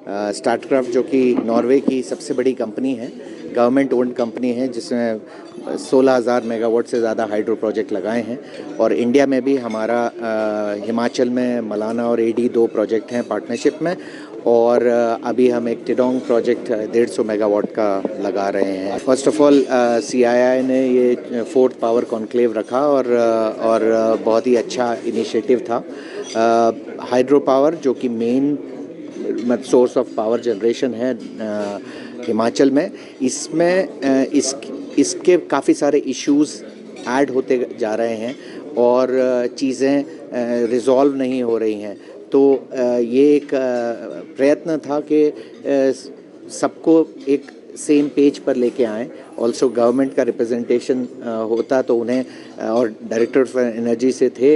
स्टार्टक्राफ्ट जो कि नॉर्वे की सबसे बड़ी कंपनी है, गवर्नमेंट ओन्ड कंपनी है, जिसमें 16,000 मेगावाट से ज़्यादा हाइड्रो प्रोजेक्ट लगाए हैं। और इंडिया में भी हमारा हिमाचल में मलाना और एडी 2 प्रोजेक्ट हैं पार्टनरशिप में। और अभी हम एक टिडोंग प्रोजेक्ट 150 मेगावाट का लगा रहे हैं। फर्स्ट ऑफ ऑल CII ने ये 4th पावर कॉन्क्लेव रखा और बहुत ही अच्छा इनिशिएटिव था। हाइड्रो पावर जो कि main source of power generation है हिमाचल में, इसमें इसके काफ़ी सारे इश्यूज़ ऐड होते जा रहे हैं और चीज़ें रिज़ॉल्व नहीं हो रही हैं। तो ये एक प्रयत्न था कि सबको एक सेम पेज पर लेके आएँ। ऑल्सो गवर्नमेंट का रिप्रेजेंटेशन होता तो उन्हें, और डायरेक्टर ऑफ एनर्जी से थे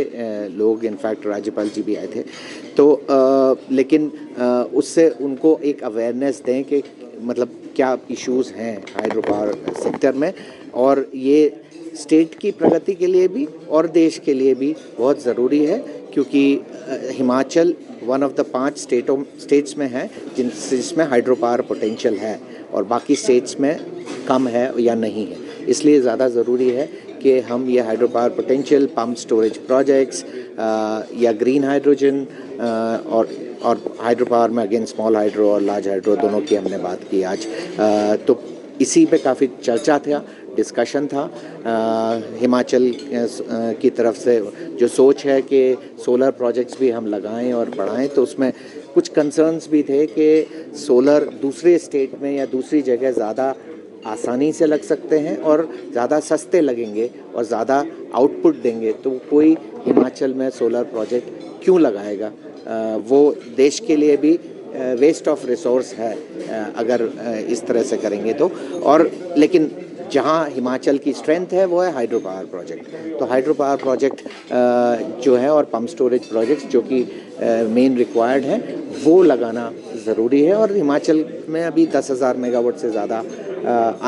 लोग, इनफैक्ट राज्यपाल जी भी आए थे। तो लेकिन उससे उनको एक अवेयरनेस दें कि मतलब क्या इश्यूज़ हैं हाइड्रो पावर सेक्टर में, और ये स्टेट की प्रगति के लिए भी और देश के लिए भी बहुत ज़रूरी है, क्योंकि Himachal one of the 5 states में है जिसमें हाइड्रो पावर पोटेंशियल है, और बाकी स्टेट्स में कम है या नहीं है। इसलिए ज़्यादा ज़रूरी है कि हम ये hydro power potential, pump storage projects या ग्रीन हाइड्रोजन और हाइड्रो पावर में अगेन स्मॉल हाइड्रो और लार्ज हाइड्रो दोनों की हमने बात की आज। तो इसी पे काफ़ी चर्चा था, डिस्कशन था। हिमाचल की तरफ से जो सोच है कि सोलर प्रोजेक्ट्स भी हम लगाएं और बढ़ाएं, तो उसमें कुछ कंसर्न्स भी थे कि सोलर दूसरे स्टेट में या दूसरी जगह ज़्यादा आसानी से लग सकते हैं और ज़्यादा सस्ते लगेंगे और ज़्यादा आउटपुट देंगे, तो कोई हिमाचल में सोलर प्रोजेक्ट क्यों लगाएगा? वो देश के लिए भी वेस्ट ऑफ रिसोर्स है अगर इस तरह से करेंगे तो। और लेकिन जहाँ हिमाचल की स्ट्रेंथ है वो है हाइड्रो पावर प्रोजेक्ट। तो हाइड्रो पावर प्रोजेक्ट जो है और पंप स्टोरेज प्रोजेक्ट्स जो कि मेन रिक्वायर्ड है, वो लगाना ज़रूरी है। और हिमाचल में अभी 10,000 मेगावाट से ज़्यादा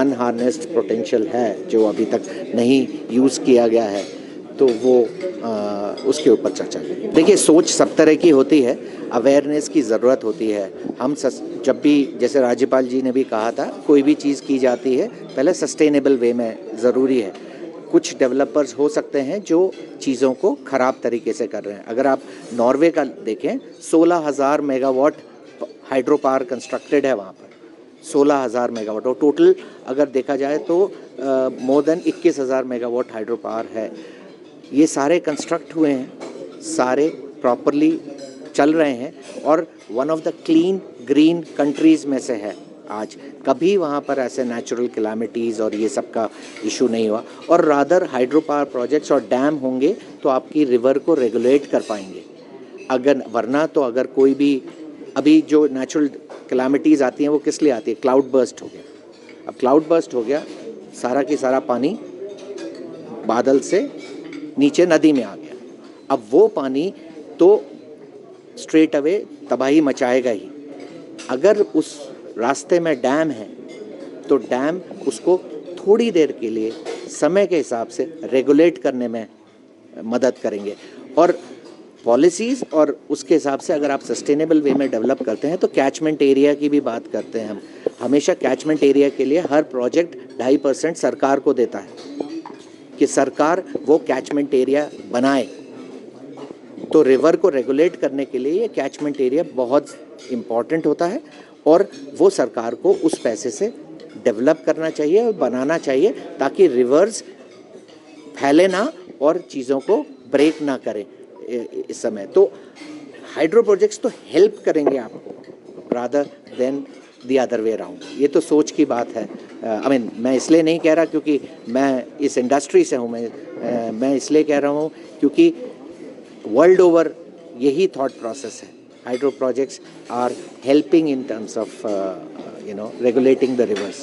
अनहार्नेस्ड पोटेंशियल है जो अभी तक नहीं यूज़ किया गया है, तो वो उसके ऊपर चर्चा करें। देखिए, सोच सब तरह की होती है, अवेयरनेस की ज़रूरत होती है। हम जब भी, जैसे राज्यपाल जी ने भी कहा था, कोई भी चीज़ की जाती है पहले सस्टेनेबल वे में ज़रूरी है। कुछ डेवलपर्स हो सकते हैं जो चीज़ों को ख़राब तरीके से कर रहे हैं। अगर आप नॉर्वे का देखें, 16,000 मेगावाट हाइड्रो पावर कंस्ट्रक्टेड है वहाँ पर, 16,000 मेगावाट। और टोटल अगर देखा जाए तो more than 21,000 megawatt hydro power है। ये सारे कंस्ट्रक्ट हुए हैं, सारे प्रॉपरली चल रहे हैं, और one of the clean green countries में से है आज। कभी वहाँ पर ऐसे नेचुरल कैलामिटीज़ और ये सब का इशू नहीं हुआ। और रादर हाइड्रो पावर प्रोजेक्ट्स और डैम होंगे तो आपकी रिवर को रेगुलेट कर पाएंगे। अगर वरना तो अगर कोई भी, अभी जो नेचुरल कैलामिटीज़ आती हैं वो किस लिए आती है? क्लाउड बर्स्ट हो गया। अब क्लाउड बर्स्ट हो गया, सारा की सारा पानी बादल से नीचे नदी में आ गया। अब वो पानी तो स्ट्रेट अवे तबाही मचाएगा ही। अगर उस रास्ते में डैम है तो डैम उसको थोड़ी देर के लिए समय के हिसाब से रेगुलेट करने में मदद करेंगे। और पॉलिसीज़ और उसके हिसाब से अगर आप सस्टेनेबल वे में डेवलप करते हैं तो कैचमेंट एरिया की भी बात करते हैं हम। हमेशा कैचमेंट एरिया के लिए हर प्रोजेक्ट 2.5% सरकार को देता है कि सरकार वो कैचमेंट एरिया बनाए। तो रिवर को रेगुलेट करने के लिए ये कैचमेंट एरिया बहुत इम्पॉर्टेंट होता है, और वो सरकार को उस पैसे से डेवलप करना चाहिए और बनाना चाहिए, ताकि रिवर्स फैले ना और चीज़ों को ब्रेक ना करें इस समय। तो हाइड्रो प्रोजेक्ट्स तो हेल्प करेंगे आपको rather than the other way around. ये तो सोच की बात है। मैं इसलिए नहीं कह रहा क्योंकि मैं इस इंडस्ट्री से हूँ, मैं इसलिए कह रहा हूँ क्योंकि वर्ल्ड ओवर यही थॉट प्रोसेस है। Hydro projects are helping in terms of regulating the rivers.